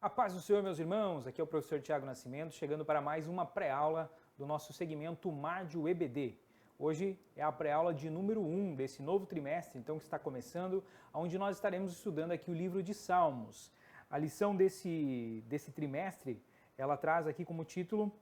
A paz do Senhor, meus irmãos, aqui é o professor Tiago Nascimento, chegando para mais uma pré-aula do nosso segmento Mádio EBD. Hoje é a pré-aula de número 1 desse novo trimestre, então, que está começando, onde nós estaremos estudando aqui o livro de Salmos. A lição desse trimestre, ela traz aqui como título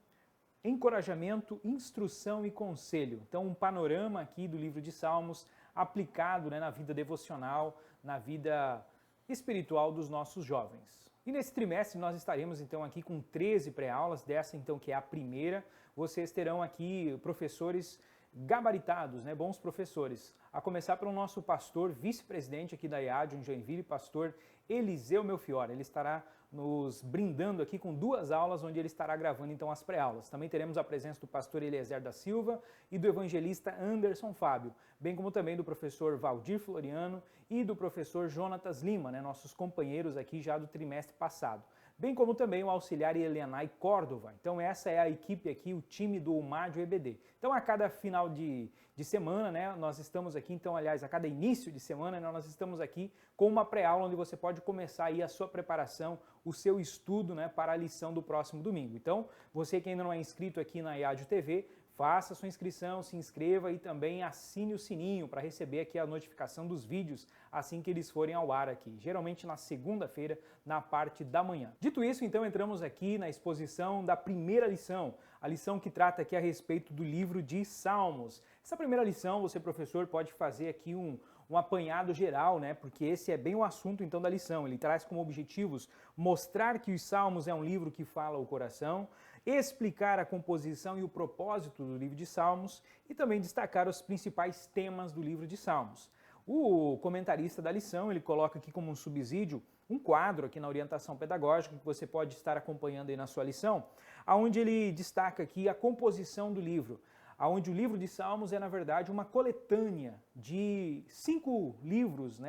Encorajamento, Instrução e Conselho. Então, um panorama aqui do livro de Salmos aplicado na vida devocional, na vida espiritual dos nossos jovens. E nesse trimestre nós estaremos então aqui com 13 pré-aulas, dessa então que é a primeira. Vocês terão aqui professores gabaritados, bons professores. A começar pelo nosso pastor, vice-presidente aqui da EAD, em Joinville, pastor Eliseu Melfiore. Ele estará nos brindando aqui com 2 aulas, onde ele estará gravando então as pré-aulas. Também teremos a presença do pastor Eliezer da Silva e do evangelista Anderson Fábio, bem como também do professor Valdir Floriano e do professor Jonatas Lima, nossos companheiros aqui já do trimestre passado. Bem como também o auxiliar Elianai Córdova. Então essa é a equipe aqui, o time do Mádio EBD. Então a cada final de semana, nós estamos aqui, então aliás, a cada início de semana, nós estamos aqui com uma pré-aula onde você pode começar aí a sua preparação, o seu estudo para a lição do próximo domingo. Então, você que ainda não é inscrito aqui na EAD TV, faça sua inscrição, se inscreva e também assine o sininho para receber aqui a notificação dos vídeos assim que eles forem ao ar aqui, geralmente na segunda-feira, na parte da manhã. Dito isso, então entramos aqui na exposição da primeira lição, a lição que trata aqui a respeito do livro de Salmos. Essa primeira lição, você professor pode fazer aqui um apanhado geral, porque esse é bem o assunto então da lição. Ele traz como objetivos mostrar que os Salmos é um livro que fala ao coração, explicar a composição e o propósito do livro de Salmos e também destacar os principais temas do livro de Salmos. O comentarista da lição, ele coloca aqui como um subsídio um quadro aqui na orientação pedagógica que você pode estar acompanhando aí na sua lição, onde ele destaca aqui a composição do livro, onde o livro de Salmos é, na verdade, uma coletânea de 5 livros,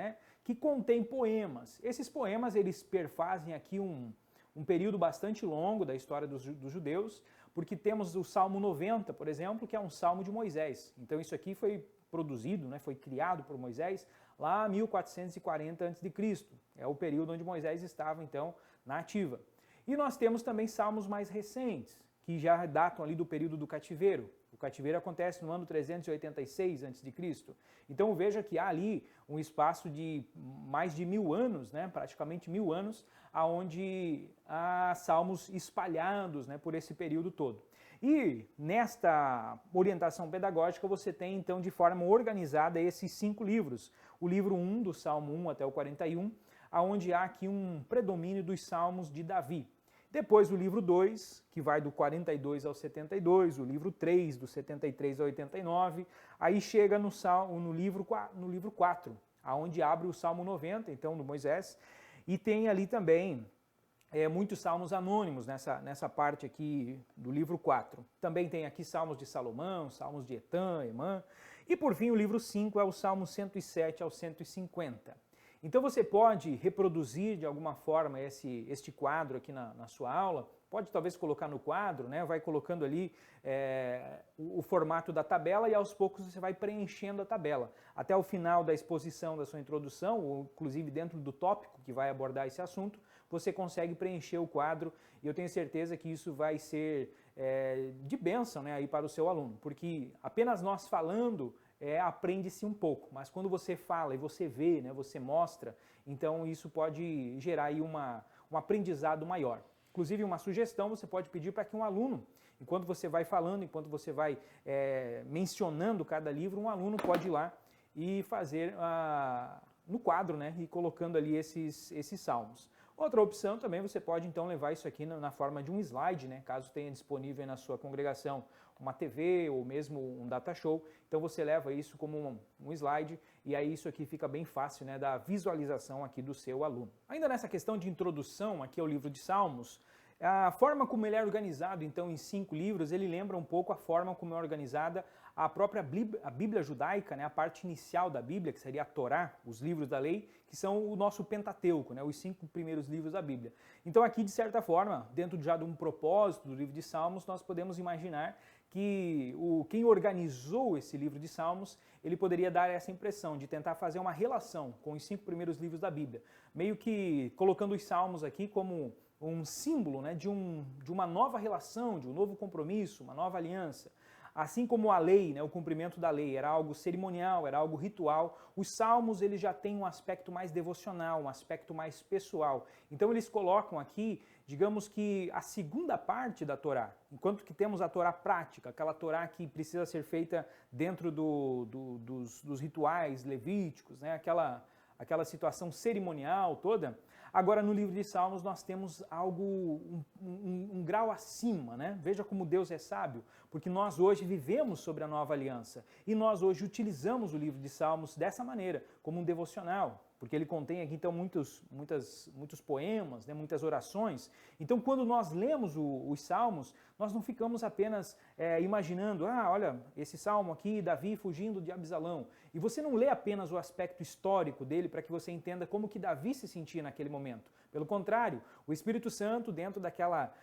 que contém poemas. Esses poemas, eles perfazem aqui um período bastante longo da história dos judeus, porque temos o Salmo 90, por exemplo, que é um salmo de Moisés. Então isso aqui foi produzido, foi criado por Moisés lá em 1440 a.C. É o período onde Moisés estava, então, na ativa. E nós temos também salmos mais recentes, que já datam ali do período do cativeiro. O cativeiro acontece no ano 386 a.C. Então veja que há ali um espaço de mais de 1000 anos, praticamente 1000 anos, onde há salmos espalhados por esse período todo. E nesta orientação pedagógica você tem então de forma organizada esses 5 livros. O livro 1, do Salmo 1 até o 41, onde há aqui um predomínio dos salmos de Davi. Depois o livro 2, que vai do 42 ao 72, o livro 3, do 73 ao 89, aí chega no livro 4, onde abre o Salmo 90, então, do Moisés, e tem ali também muitos salmos anônimos nessa parte aqui do livro 4. Também tem aqui salmos de Salomão, salmos de Etã, Emã, e por fim o livro 5 é o Salmo 107 ao 150. Então você pode reproduzir de alguma forma este quadro aqui na sua aula, pode talvez colocar no quadro, vai colocando ali o formato da tabela e aos poucos você vai preenchendo a tabela. Até o final da exposição da sua introdução, ou inclusive dentro do tópico que vai abordar esse assunto, você consegue preencher o quadro e eu tenho certeza que isso vai ser de bênção aí para o seu aluno, porque apenas nós falando aprende-se um pouco, mas quando você fala e você vê, você mostra, então isso pode gerar aí um aprendizado maior. Inclusive uma sugestão, você pode pedir para que um aluno, enquanto você vai falando, enquanto você vai mencionando cada livro, um aluno pode ir lá e fazer no quadro, e colocando ali esses salmos. Outra opção também, você pode então levar isso aqui na forma de um slide, caso tenha disponível na sua congregação uma TV ou mesmo um data show, então você leva isso como um slide e aí isso aqui fica bem fácil da visualização aqui do seu aluno. Ainda nessa questão de introdução aqui ao livro de Salmos, a forma como ele é organizado, então, em 5 livros, ele lembra um pouco a forma como é organizada a própria Bíblia judaica, a parte inicial da Bíblia, que seria a Torá, os livros da lei, que são o nosso Pentateuco, os 5 primeiros livros da Bíblia. Então aqui, de certa forma, dentro já de um propósito do livro de Salmos, nós podemos imaginar que quem organizou esse livro de Salmos, ele poderia dar essa impressão de tentar fazer uma relação com os 5 primeiros livros da Bíblia, meio que colocando os Salmos aqui como um símbolo, né, de uma nova relação, de um novo compromisso, uma nova aliança. Assim como a lei, né, o cumprimento da lei era algo cerimonial, era algo ritual, os salmos eles já têm um aspecto mais devocional, um aspecto mais pessoal. Então eles colocam aqui, digamos que a segunda parte da Torá, enquanto que temos a Torá prática, aquela Torá que precisa ser feita dentro dos rituais levíticos, né, aquela situação cerimonial toda. Agora, no livro de Salmos, nós temos algo, um grau acima, né? Veja como Deus é sábio, porque nós hoje vivemos sobre a nova aliança e nós hoje utilizamos o livro de Salmos dessa maneira, como um devocional, porque ele contém aqui então muitos poemas, né, muitas orações. Então, quando nós lemos os Salmos, nós não ficamos apenas imaginando, olha, esse salmo aqui, Davi fugindo de Absalão. E você não lê apenas o aspecto histórico dele para que você entenda como que Davi se sentia naquele momento. Pelo contrário, o Espírito Santo, dentro daquela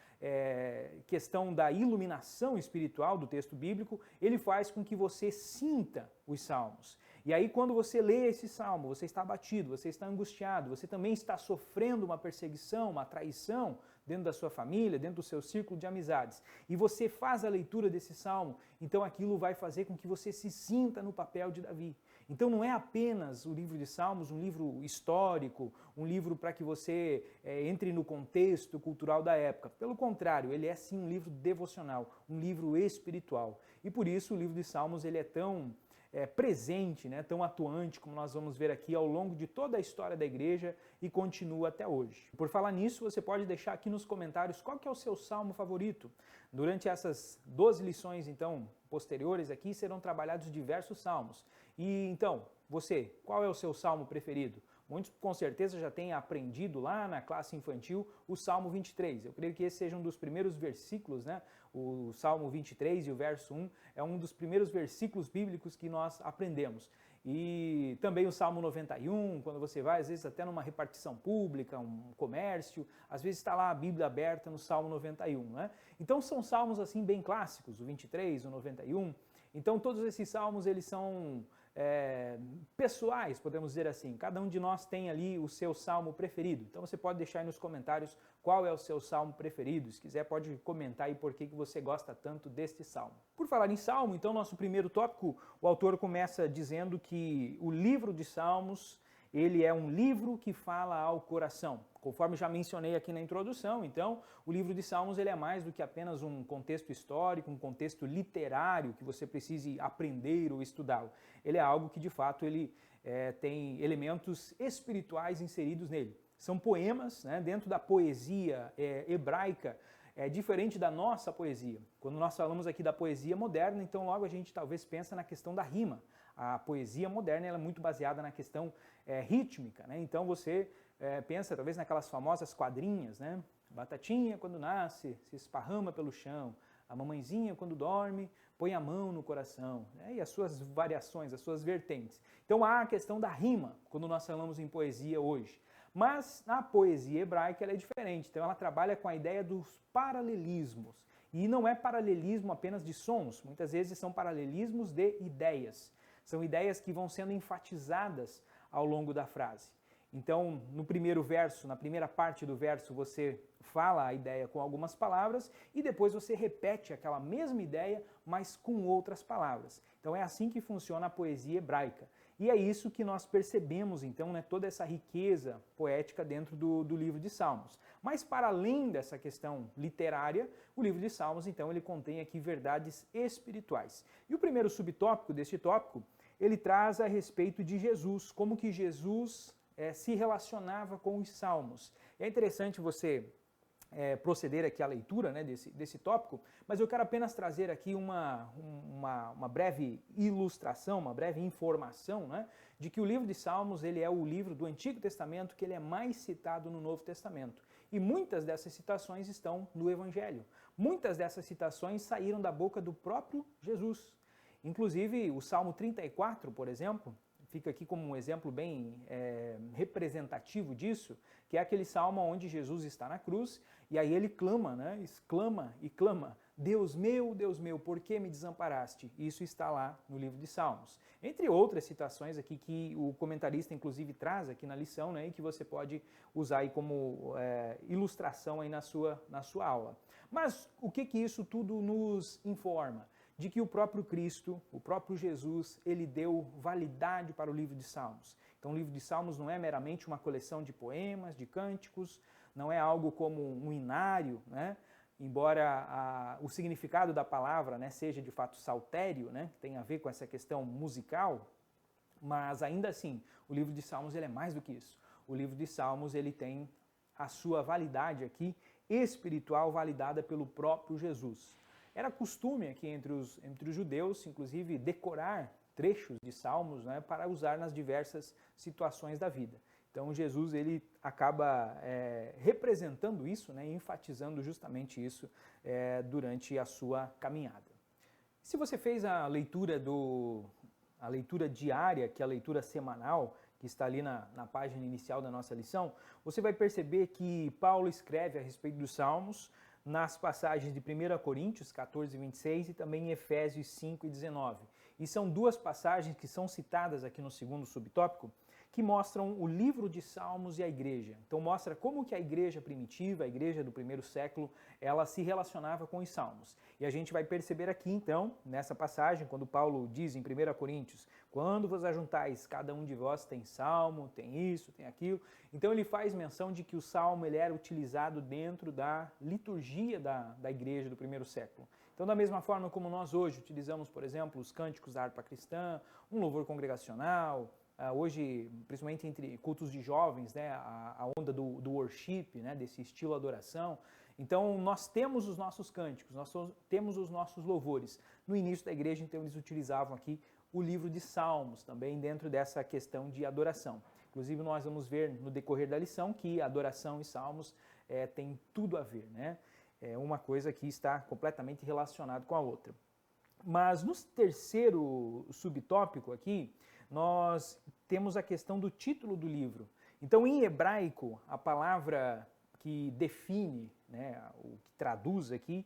questão da iluminação espiritual do texto bíblico, ele faz com que você sinta os salmos. E aí, quando você lê esse salmo, você está abatido, você está angustiado, você também está sofrendo uma perseguição, uma traição dentro da sua família, dentro do seu círculo de amizades, e você faz a leitura desse salmo, então aquilo vai fazer com que você se sinta no papel de Davi. Então não é apenas o livro de Salmos um livro histórico, um livro para que você entre no contexto cultural da época. Pelo contrário, ele é sim um livro devocional, um livro espiritual. E por isso o livro de Salmos ele é tão presente, né, tão atuante, como nós vamos ver aqui ao longo de toda a história da igreja e continua até hoje. Por falar nisso, você pode deixar aqui nos comentários qual que é o seu salmo favorito. Durante essas 12 lições, então, posteriores aqui, serão trabalhados diversos salmos. E então, você, qual é o seu salmo preferido? Muitos com certeza já têm aprendido lá na classe infantil o Salmo 23. Eu creio que esse seja um dos primeiros versículos, né? O Salmo 23 e o verso 1 é um dos primeiros versículos bíblicos que nós aprendemos. E também o Salmo 91, quando você vai, às vezes até numa repartição pública, um comércio, às vezes está lá a Bíblia aberta no Salmo 91, né? Então são salmos assim bem clássicos, o 23, o 91. Então todos esses salmos eles são pessoais, podemos dizer assim. Cada um de nós tem ali o seu salmo preferido. Então você pode deixar aí nos comentários qual é o seu salmo preferido. Se quiser pode comentar aí por que você gosta tanto deste salmo. Por falar em salmo, então nosso primeiro tópico, o autor começa dizendo que o livro de Salmos ele é um livro que fala ao coração. Conforme já mencionei aqui na introdução, então, o livro de Salmos ele é mais do que apenas um contexto histórico, um contexto literário que você precise aprender ou estudá-lo. Ele é algo que, de fato, ele tem elementos espirituais inseridos nele. São poemas, né, dentro da poesia hebraica, diferente da nossa poesia. Quando nós falamos aqui da poesia moderna, então logo a gente talvez pensa na questão da rima. A poesia moderna ela é muito baseada na questão rítmica, né? Então você pensa talvez naquelas famosas quadrinhas, né? Batatinha quando nasce, se esparrama pelo chão. A mamãezinha quando dorme, põe a mão no coração, né? E as suas variações, as suas vertentes. Então há a questão da rima quando nós falamos em poesia hoje. Mas a poesia hebraica ela é diferente, então ela trabalha com a ideia dos paralelismos. E não é paralelismo apenas de sons, muitas vezes são paralelismos de ideias. São ideias que vão sendo enfatizadas ao longo da frase. Então, no primeiro verso, na primeira parte do verso, você fala a ideia com algumas palavras e depois você repete aquela mesma ideia, mas com outras palavras. Então é assim que funciona a poesia hebraica. E é isso que nós percebemos, então, né, toda essa riqueza poética dentro do livro de Salmos. Mas para além dessa questão literária, o livro de Salmos, então, ele contém aqui verdades espirituais. E o primeiro subtópico deste tópico, ele traz a respeito de Jesus, como que Jesus se relacionava com os Salmos. É interessante você proceder aqui à leitura, né, desse tópico, mas eu quero apenas trazer aqui uma breve ilustração, uma breve informação, né, de que o livro de Salmos ele é o livro do Antigo Testamento que ele é mais citado no Novo Testamento. E muitas dessas citações estão no Evangelho. Muitas dessas citações saíram da boca do próprio Jesus. Inclusive o Salmo 34, por exemplo, fica aqui como um exemplo bem representativo disso, que é aquele salmo onde Jesus está na cruz, e aí ele clama, né? Exclama e clama, Deus meu, por que me desamparaste? Isso está lá no livro de Salmos. Entre outras citações aqui que o comentarista inclusive traz aqui na lição, né, e que você pode usar aí como ilustração aí na sua aula. Mas o que isso tudo nos informa? De que o próprio Cristo, o próprio Jesus, ele deu validade para o livro de Salmos. Então o livro de Salmos não é meramente uma coleção de poemas, de cânticos, não é algo como um inário, né? Embora o significado da palavra, né, seja de fato saltério, né, que tem a ver com essa questão musical, mas ainda assim, o livro de Salmos ele é mais do que isso. O livro de Salmos ele tem a sua validade aqui, espiritual, validada pelo próprio Jesus. Era costume aqui entre os judeus, inclusive, decorar trechos de salmos, né, para usar nas diversas situações da vida. Então Jesus ele acaba representando isso, né, enfatizando justamente isso durante a sua caminhada. Se você fez a leitura diária, que é a leitura semanal, que está ali na página inicial da nossa lição, você vai perceber que Paulo escreve a respeito dos salmos nas passagens de 1 Coríntios 14 e 26 e também em Efésios 5 e 19. E são duas passagens que são citadas aqui no segundo subtópico, que mostram o livro de Salmos e a igreja. Então mostra como que a igreja primitiva, a igreja do primeiro século, ela se relacionava com os salmos. E a gente vai perceber aqui então, nessa passagem, quando Paulo diz em 1 Coríntios, quando vos ajuntais, cada um de vós tem salmo, tem isso, tem aquilo. Então ele faz menção de que o salmo ele era utilizado dentro da liturgia da igreja do primeiro século. Então da mesma forma como nós hoje utilizamos, por exemplo, os cânticos da harpa cristã, um louvor congregacional, hoje, principalmente entre cultos de jovens, né, a onda do worship, né, desse estilo adoração. Então, nós temos os nossos cânticos, nós temos os nossos louvores. No início da igreja, então, eles utilizavam aqui o livro de Salmos, também dentro dessa questão de adoração. Inclusive, nós vamos ver no decorrer da lição que adoração e salmos têm tudo a ver, né? Uma coisa que está completamente relacionada com a outra. Mas no terceiro subtópico aqui, nós temos a questão do título do livro. Então, em hebraico, a palavra que define, né, o que traduz aqui,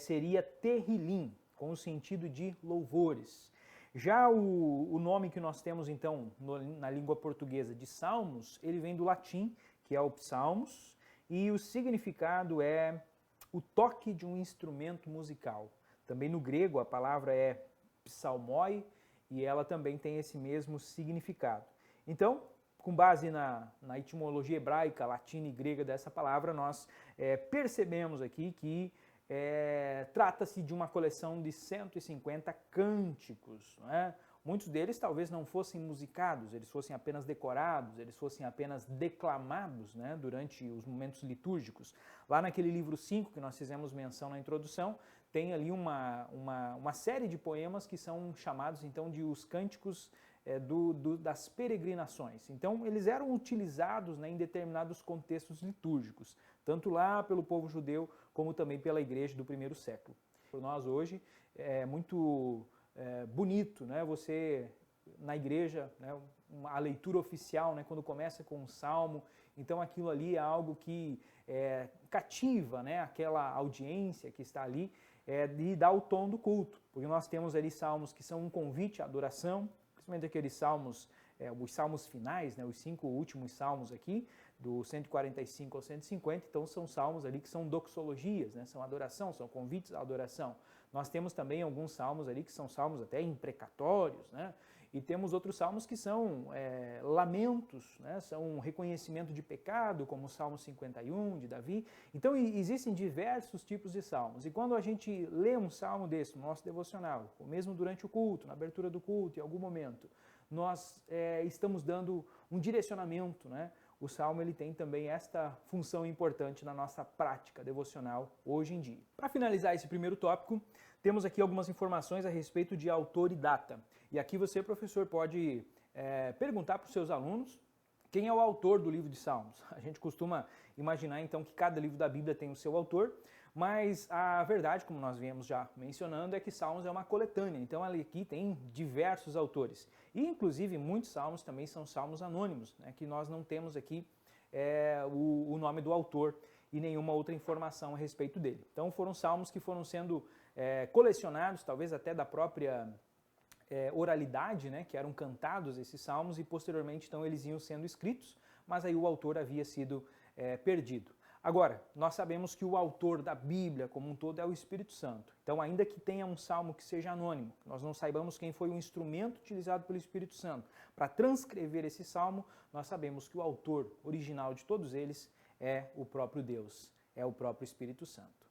seria Tehillim, com o sentido de louvores. Já o nome que nós temos, então, na língua portuguesa de Salmos, ele vem do latim, que é o psalmos, e o significado é o toque de um instrumento musical. Também no grego a palavra é psalmoi e ela também tem esse mesmo significado. Então, com base na etimologia hebraica, latina e grega dessa palavra, nós percebemos aqui que trata-se de uma coleção de 150 cânticos, não é? Muitos deles talvez não fossem musicados, eles fossem apenas decorados, eles fossem apenas declamados, né, durante os momentos litúrgicos. Lá naquele livro 5 que nós fizemos menção na introdução, tem ali uma série de poemas que são chamados então de os cânticos das peregrinações. Então eles eram utilizados, né, em determinados contextos litúrgicos, tanto lá pelo povo judeu como também pela igreja do primeiro século. Para nós hoje é muito bonito, né? Você na igreja, né, a leitura oficial, né, quando começa com um salmo, então aquilo ali é algo que cativa, né, aquela audiência que está ali e dá o tom do culto, porque nós temos ali salmos que são um convite à adoração, principalmente aqueles salmos, os salmos finais, né, os 5 últimos salmos aqui, do 145 ao 150, então são salmos ali que são doxologias, né, são adoração, são convites à adoração. Nós temos também alguns salmos ali que são salmos até imprecatórios, né? E temos outros salmos que são lamentos, né? São um reconhecimento de pecado, como o Salmo 51 de Davi. Então existem diversos tipos de salmos. E quando a gente lê um salmo desse no nosso devocional, ou mesmo durante o culto, na abertura do culto, em algum momento, nós estamos dando um direcionamento, né? O salmo ele tem também esta função importante na nossa prática devocional hoje em dia. Para finalizar esse primeiro tópico, temos aqui algumas informações a respeito de autor e data. E aqui você, professor, pode perguntar para os seus alunos quem é o autor do livro de Salmos. A gente costuma imaginar então que cada livro da Bíblia tem o seu autor, mas a verdade, como nós viemos já mencionando, é que Salmos é uma coletânea, então aqui tem diversos autores. E inclusive muitos salmos também são salmos anônimos, né, que nós não temos aqui o nome do autor. e nenhuma outra informação a respeito dele. Então foram salmos que foram sendo colecionados, talvez até da própria oralidade, né, que eram cantados esses salmos, e posteriormente então eles iam sendo escritos, mas aí o autor havia sido perdido. Agora, nós sabemos que o autor da Bíblia como um todo é o Espírito Santo. Então, ainda que tenha um salmo que seja anônimo, nós não saibamos quem foi o instrumento utilizado pelo Espírito Santo para transcrever esse salmo, nós sabemos que o autor original de todos eles é o próprio Deus, é o próprio Espírito Santo.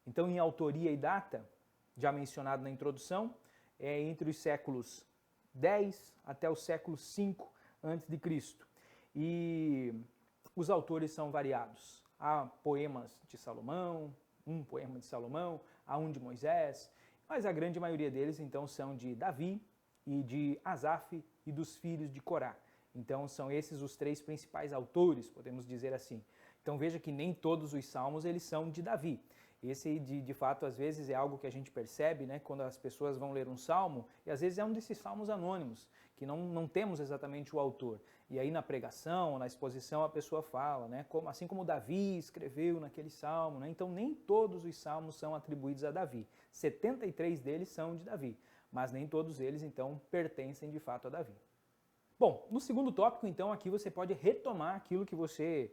Então, em autoria e data, já mencionado na introdução, é entre os séculos 10 até o século 5 a.C. E os autores são variados. Há poemas de Salomão, um poema de Salomão, há um de Moisés, mas a grande maioria deles então são de Davi e de Asaf e dos filhos de Corá. Então são esses os três principais autores, podemos dizer assim. Então veja que nem todos os salmos eles são de Davi. Esse, de fato, às vezes é algo que a gente percebe, né, quando as pessoas vão ler um salmo, e às vezes é um desses salmos anônimos, que não temos exatamente o autor. E aí na pregação, na exposição, a pessoa fala, né, assim como Davi escreveu naquele salmo, né, então nem todos os salmos são atribuídos a Davi. 73 deles são de Davi, mas nem todos eles, então, pertencem de fato a Davi. Bom, no segundo tópico, então, aqui você pode retomar aquilo que você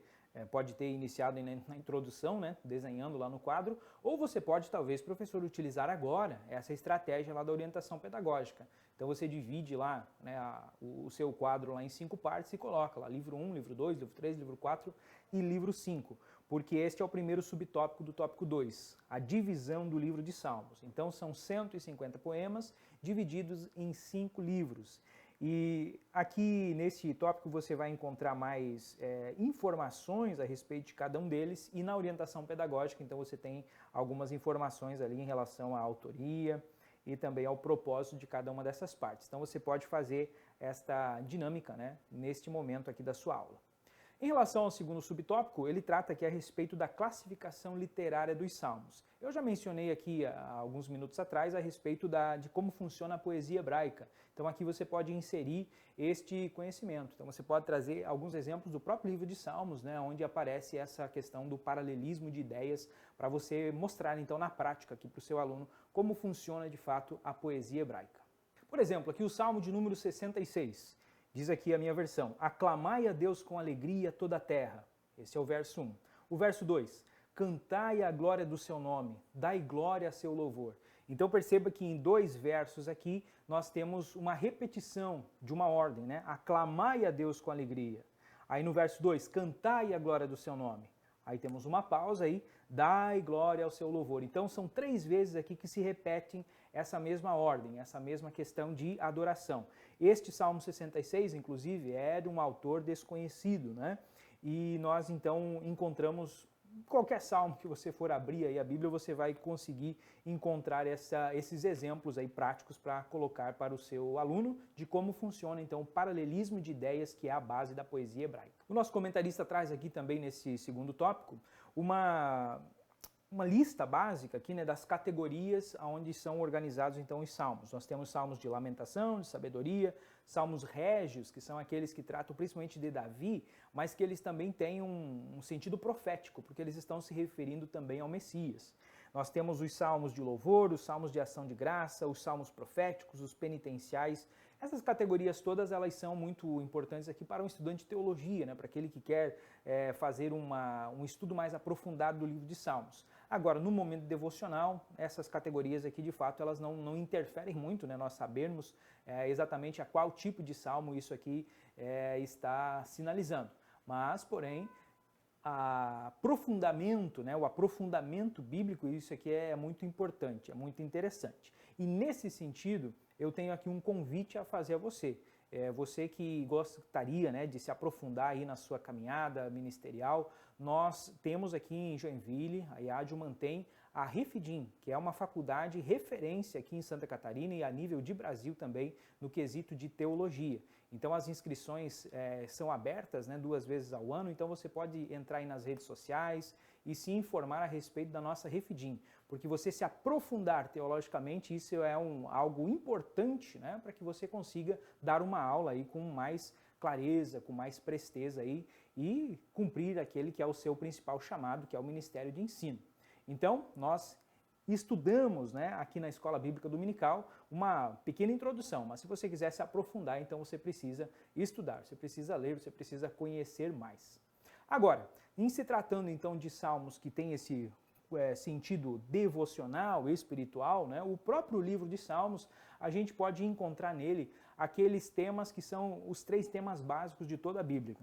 pode ter iniciado na introdução, né, desenhando lá no quadro, ou você pode, talvez, professor, utilizar agora essa estratégia lá da orientação pedagógica. Então você divide lá, né, o seu quadro lá em 5 partes e coloca lá livro 1, livro 2, livro 3, livro 4 e livro 5, porque este é o primeiro subtópico do tópico 2, a divisão do livro de Salmos. Então são 150 poemas divididos em 5 livros. E aqui nesse tópico você vai encontrar mais informações a respeito de cada um deles, e na orientação pedagógica então você tem algumas informações ali em relação à autoria e também ao propósito de cada uma dessas partes. Então você pode fazer esta dinâmica, né, neste momento aqui da sua aula. Em relação ao segundo subtópico, ele trata aqui a respeito da classificação literária dos salmos. Eu já mencionei aqui há alguns minutos atrás a respeito de como funciona a poesia hebraica. Então aqui você pode inserir este conhecimento. Então você pode trazer alguns exemplos do próprio livro de Salmos, né, onde aparece essa questão do paralelismo de ideias, para você mostrar então na prática aqui para o seu aluno como funciona de fato a poesia hebraica. Por exemplo, aqui o Salmo de número 66. Diz aqui a minha versão: aclamai a Deus com alegria toda a terra. Esse é o verso 1. O verso 2: cantai a glória do seu nome, dai glória a seu louvor. Então perceba que em 2 versos aqui nós temos uma repetição de uma ordem, né? Aclamai a Deus com alegria. Aí no verso 2, cantai a glória do seu nome. Aí temos uma pausa aí, dai glória ao seu louvor. Então são 3 vezes aqui que se repetem essa mesma ordem, essa mesma questão de adoração. Este Salmo 66, inclusive, é de um autor desconhecido, né? E nós então encontramos, qualquer salmo que você for abrir aí a Bíblia, você vai conseguir encontrar esses exemplos aí práticos para colocar para o seu aluno de como funciona então o paralelismo de ideias, que é a base da poesia hebraica. O nosso comentarista traz aqui também nesse segundo tópico uma lista básica aqui, né, das categorias onde são organizados então os salmos. Nós temos salmos de lamentação, de sabedoria, salmos régios, que são aqueles que tratam principalmente de Davi, mas que eles também têm um sentido profético, porque eles estão se referindo também ao Messias. Nós temos os salmos de louvor, os salmos de ação de graça, os salmos proféticos, os penitenciais. Essas categorias todas, elas são muito importantes aqui para um estudante de teologia, né? Para aquele que quer fazer um estudo mais aprofundado do livro de Salmos. Agora, no momento devocional, essas categorias aqui, de fato, elas não interferem muito, né? Nós sabermos exatamente a qual tipo de salmo isso aqui está sinalizando. Mas, porém, o aprofundamento bíblico, isso aqui é muito importante, é muito interessante. E nesse sentido, eu tenho aqui um convite a fazer a você. Você que gostaria, né, de se aprofundar aí na sua caminhada ministerial, nós temos aqui em Joinville, a IADIO mantém a Refidim, que é uma faculdade referência aqui em Santa Catarina e a nível de Brasil também no quesito de teologia. Então as inscrições são abertas, né, 2 vezes ao ano, então você pode entrar aí nas redes sociais e se informar a respeito da nossa Refidim, porque você se aprofundar teologicamente, isso é algo importante, né, para que você consiga dar uma aula aí com mais clareza, com mais presteza aí e cumprir aquele que é o seu principal chamado, que é o ministério de ensino. Então, nós estudamos, né, aqui na Escola Bíblica Dominical uma pequena introdução, mas se você quiser se aprofundar, então você precisa estudar, você precisa ler, você precisa conhecer mais. Agora, em se tratando então de salmos que tem esse sentido devocional, espiritual, né, o próprio livro de Salmos, a gente pode encontrar nele aqueles temas que são os 3 temas básicos de toda a Bíblia,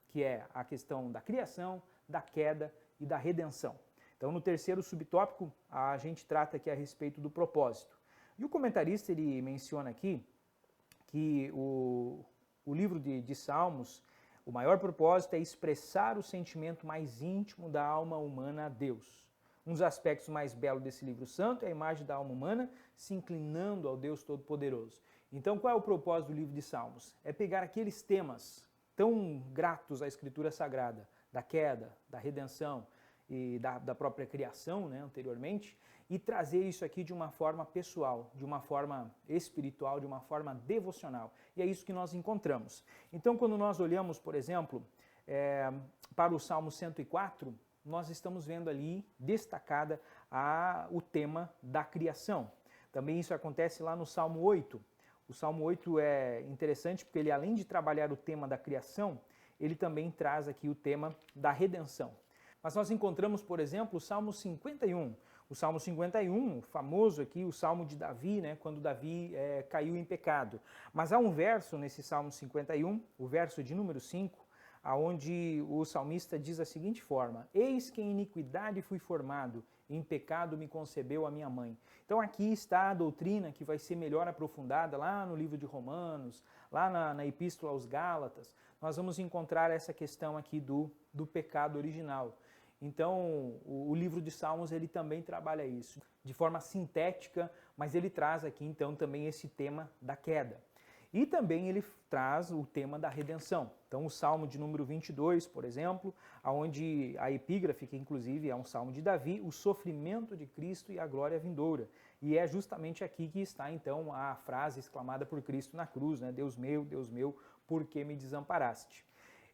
que é a questão da criação, da queda e da redenção. Então, no terceiro subtópico, a gente trata aqui a respeito do propósito. E o comentarista, ele menciona aqui que o livro de Salmos, o maior propósito é expressar o sentimento mais íntimo da alma humana a Deus. Um dos aspectos mais belos desse livro santo é a imagem da alma humana se inclinando ao Deus Todo-Poderoso. Então, qual é o propósito do livro de Salmos? É pegar aqueles temas tão gratos à Escritura Sagrada, da queda, da redenção, e da própria criação, né, anteriormente, e trazer isso aqui de uma forma pessoal, de uma forma espiritual, de uma forma devocional. E é isso que nós encontramos. Então, quando nós olhamos, por exemplo, para o Salmo 104, nós estamos vendo ali destacada o tema da criação. Também isso acontece lá no Salmo 8. O Salmo 8 é interessante porque ele, além de trabalhar o tema da criação, ele também traz aqui o tema da redenção. Mas nós encontramos, por exemplo, o Salmo 51. O Salmo 51, famoso aqui, o Salmo de Davi, né, quando Davi caiu em pecado. Mas há um verso nesse Salmo 51, o verso de número 5, aonde o salmista diz da seguinte forma: Eis que em iniquidade fui formado, em pecado me concebeu a minha mãe. Então aqui está a doutrina que vai ser melhor aprofundada lá no livro de Romanos, lá na Epístola aos Gálatas. Nós vamos encontrar essa questão aqui do pecado original. Então, o livro de Salmos, ele também trabalha isso de forma sintética, mas ele traz aqui, então, também esse tema da queda. E também ele traz o tema da redenção. Então, o Salmo de número 22, por exemplo, onde a epígrafe, que inclusive é um Salmo de Davi, o sofrimento de Cristo e a glória vindoura. E é justamente aqui que está, então, a frase exclamada por Cristo na cruz, né? Deus meu, por que me desamparaste?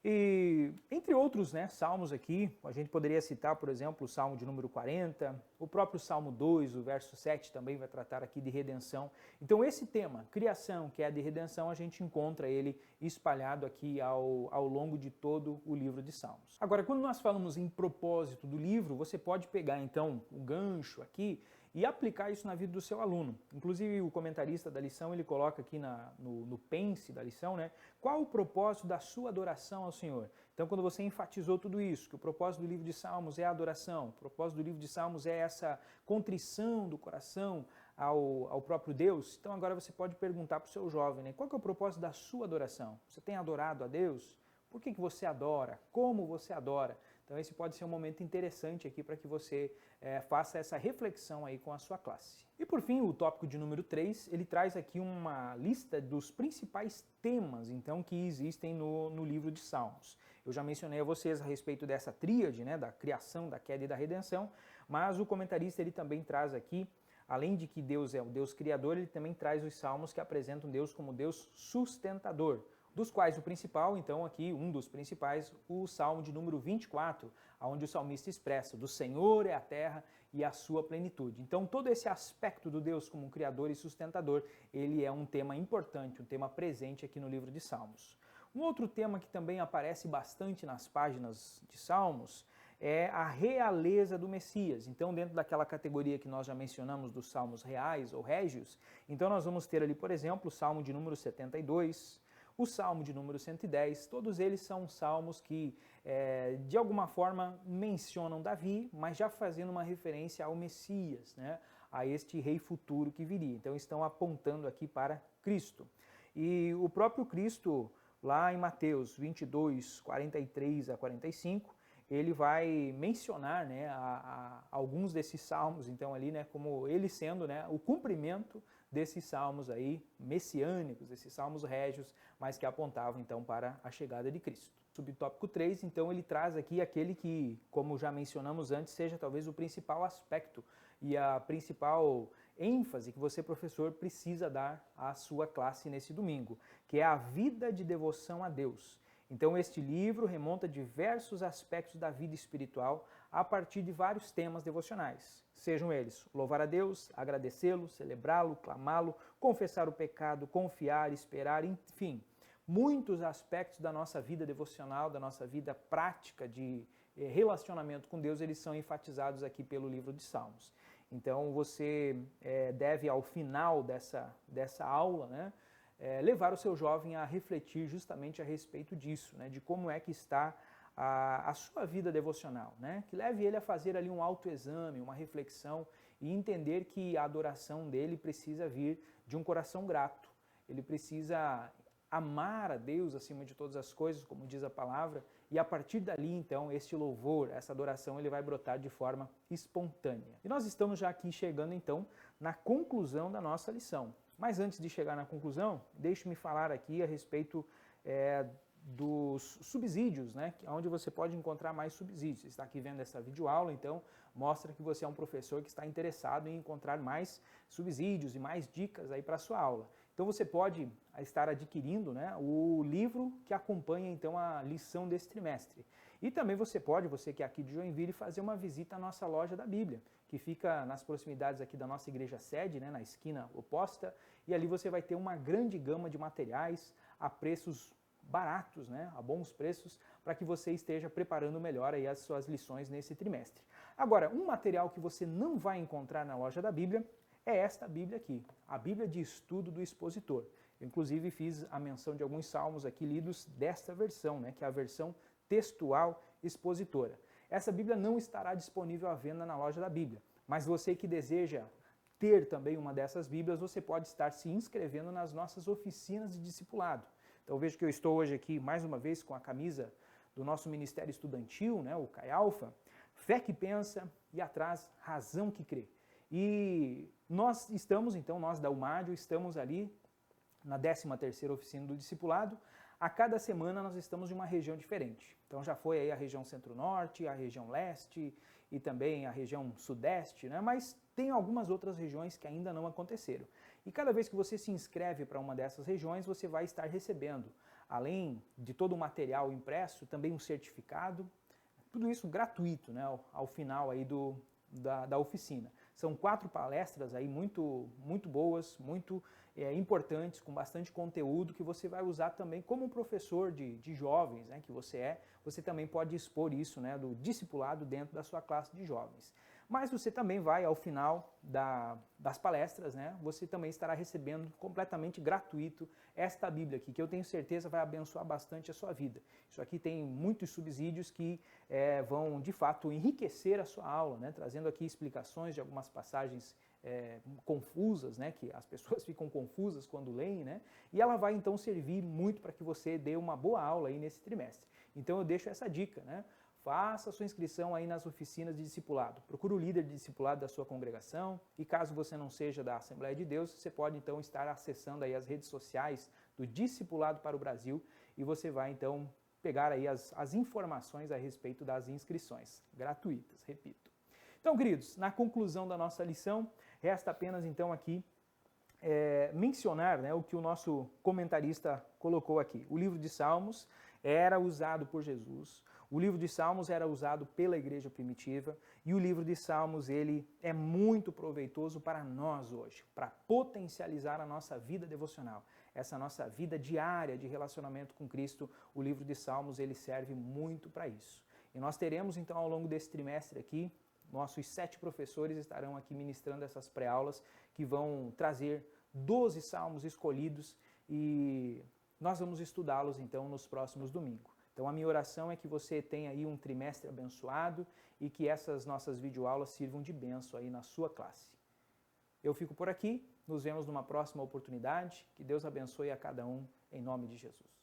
E entre outros, né, salmos aqui, a gente poderia citar, por exemplo, o Salmo de número 40, o próprio Salmo 2, o verso 7 também vai tratar aqui de redenção. Então esse tema, criação, que é de redenção, a gente encontra ele espalhado aqui ao longo de todo o livro de Salmos. Agora, quando nós falamos em propósito do livro, você pode pegar então o gancho aqui e aplicar isso na vida do seu aluno. Inclusive o comentarista da lição, ele coloca aqui no pense da lição, né, qual o propósito da sua adoração ao Senhor. Então quando você enfatizou tudo isso, que o propósito do livro de Salmos é a adoração, o propósito do livro de Salmos é essa contrição do coração ao próprio Deus, então agora você pode perguntar para o seu jovem, né, qual que é o propósito da sua adoração? Você tem adorado a Deus? Por que você adora? Como você adora? Então esse pode ser um momento interessante aqui para que você faça essa reflexão aí com a sua classe. E por fim, o tópico de número 3, ele traz aqui uma lista dos principais temas então que existem no livro de Salmos. Eu já mencionei a vocês a respeito dessa tríade, né, da criação, da queda e da redenção, mas o comentarista ele também traz aqui, além de que Deus é o Deus criador, ele também traz os salmos que apresentam Deus como Deus sustentador, dos quais o principal, então aqui um dos principais, o Salmo de número 24, onde o salmista expressa: do Senhor é a terra e a sua plenitude. Então todo esse aspecto do Deus como criador e sustentador, ele é um tema importante, um tema presente aqui no livro de Salmos. Um outro tema que também aparece bastante nas páginas de Salmos é a realeza do Messias. Então, dentro daquela categoria que nós já mencionamos dos salmos reais ou régios, então nós vamos ter ali, por exemplo, o Salmo de número 72, o Salmo de número 110, todos eles são salmos que, de alguma forma, mencionam Davi, mas já fazendo uma referência ao Messias, né? A este rei futuro que viria. Então, estão apontando aqui para Cristo. E o próprio Cristo, lá em Mateus 22, 43 a 45, ele vai mencionar, né, alguns desses salmos, então ali, né, como ele sendo, né, o cumprimento desses salmos aí messiânicos, esses salmos régios, mas que apontavam então para a chegada de Cristo. Subtópico 3, então ele traz aqui aquele que, como já mencionamos antes, seja talvez o principal aspecto e a principal ênfase que você, professor, precisa dar à sua classe nesse domingo, que é a vida de devoção a Deus. Então este livro remonta diversos aspectos da vida espiritual a partir de vários temas devocionais. Sejam eles louvar a Deus, agradecê-lo, celebrá-lo, clamá-lo, confessar o pecado, confiar, esperar, enfim, muitos aspectos da nossa vida devocional, da nossa vida prática de relacionamento com Deus, eles são enfatizados aqui pelo livro de Salmos. Então você deve, ao final dessa aula, né, levar o seu jovem a refletir justamente a respeito disso, né, de como é que está a sua vida devocional, né, que leve ele a fazer ali um autoexame, uma reflexão e entender que a adoração dele precisa vir de um coração grato, ele precisa amar a Deus acima de todas as coisas, como diz a palavra, e a partir dali, então, este louvor, essa adoração, ele vai brotar de forma espontânea. E nós estamos já aqui chegando, então, na conclusão da nossa lição. Mas antes de chegar na conclusão, deixe-me falar aqui a respeito dos subsídios, né, onde você pode encontrar mais subsídios. Você está aqui vendo essa videoaula, então mostra que você é um professor que está interessado em encontrar mais subsídios e mais dicas aí para a sua aula. Então você pode estar adquirindo, né, o livro que acompanha então a lição desse trimestre. E também você que é aqui de Joinville, fazer uma visita à nossa loja da Bíblia, que fica nas proximidades aqui da nossa igreja sede, né, na esquina oposta, e ali você vai ter uma grande gama de materiais a preços baratos, né, a bons preços, para que você esteja preparando melhor aí as suas lições nesse trimestre. Agora, um material que você não vai encontrar na loja da Bíblia é esta Bíblia aqui, a Bíblia de Estudo do Expositor. Eu, inclusive, fiz a menção de alguns salmos aqui lidos desta versão, né, que é a versão textual expositora. Essa Bíblia não estará disponível à venda na loja da Bíblia, mas você que deseja ter também uma dessas Bíblias, você pode estar se inscrevendo nas nossas oficinas de discipulado. Então vejo que eu estou hoje aqui mais uma vez com a camisa do nosso Ministério Estudantil, né, o CAI Alpha, Fé que Pensa e atrás Razão que Crê. E nós estamos, então, nós da UMADIO, estamos ali na 13ª oficina do discipulado. A cada semana nós estamos em uma região diferente. Então já foi aí a região Centro-Norte, a região Leste e também a região Sudeste, né? Mas tem algumas outras regiões que ainda não aconteceram. E cada vez que você se inscreve para uma dessas regiões, você vai estar recebendo, além de todo o material impresso, também um certificado, tudo isso gratuito, né? Ao final aí da oficina. São 4 palestras aí muito boas, muito importantes, com bastante conteúdo que você vai usar também como professor de jovens, né, que você também pode expor isso, né, do discipulado dentro da sua classe de jovens. Mas você também vai, ao final das palestras, né, você também estará recebendo completamente gratuito esta Bíblia aqui, que eu tenho certeza vai abençoar bastante a sua vida. Isso aqui tem muitos subsídios que vão, de fato, enriquecer a sua aula, né, trazendo aqui explicações de algumas passagens confusas, né, que as pessoas ficam confusas quando leem, né, e ela vai, então, servir muito para que você dê uma boa aula aí nesse trimestre. Então, eu deixo essa dica, né? Faça a sua inscrição aí nas oficinas de discipulado. Procure o líder de discipulado da sua congregação e caso você não seja da Assembleia de Deus, você pode então estar acessando aí as redes sociais do Discipulado para o Brasil e você vai então pegar aí as informações a respeito das inscrições, gratuitas, repito. Então, queridos, na conclusão da nossa lição, resta apenas então aqui mencionar, né, o que o nosso comentarista colocou aqui. O livro de Salmos era usado por Jesus, o livro de Salmos era usado pela igreja primitiva e o livro de Salmos ele é muito proveitoso para nós hoje, para potencializar a nossa vida devocional, essa nossa vida diária de relacionamento com Cristo. O livro de Salmos ele serve muito para isso. E nós teremos então ao longo desse trimestre aqui, nossos 7 professores estarão aqui ministrando essas pré-aulas que vão trazer 12 salmos escolhidos e nós vamos estudá-los então nos próximos domingos. Então a minha oração é que você tenha aí um trimestre abençoado e que essas nossas videoaulas sirvam de bênção aí na sua classe. Eu fico por aqui, nos vemos numa próxima oportunidade, que Deus abençoe a cada um, em nome de Jesus.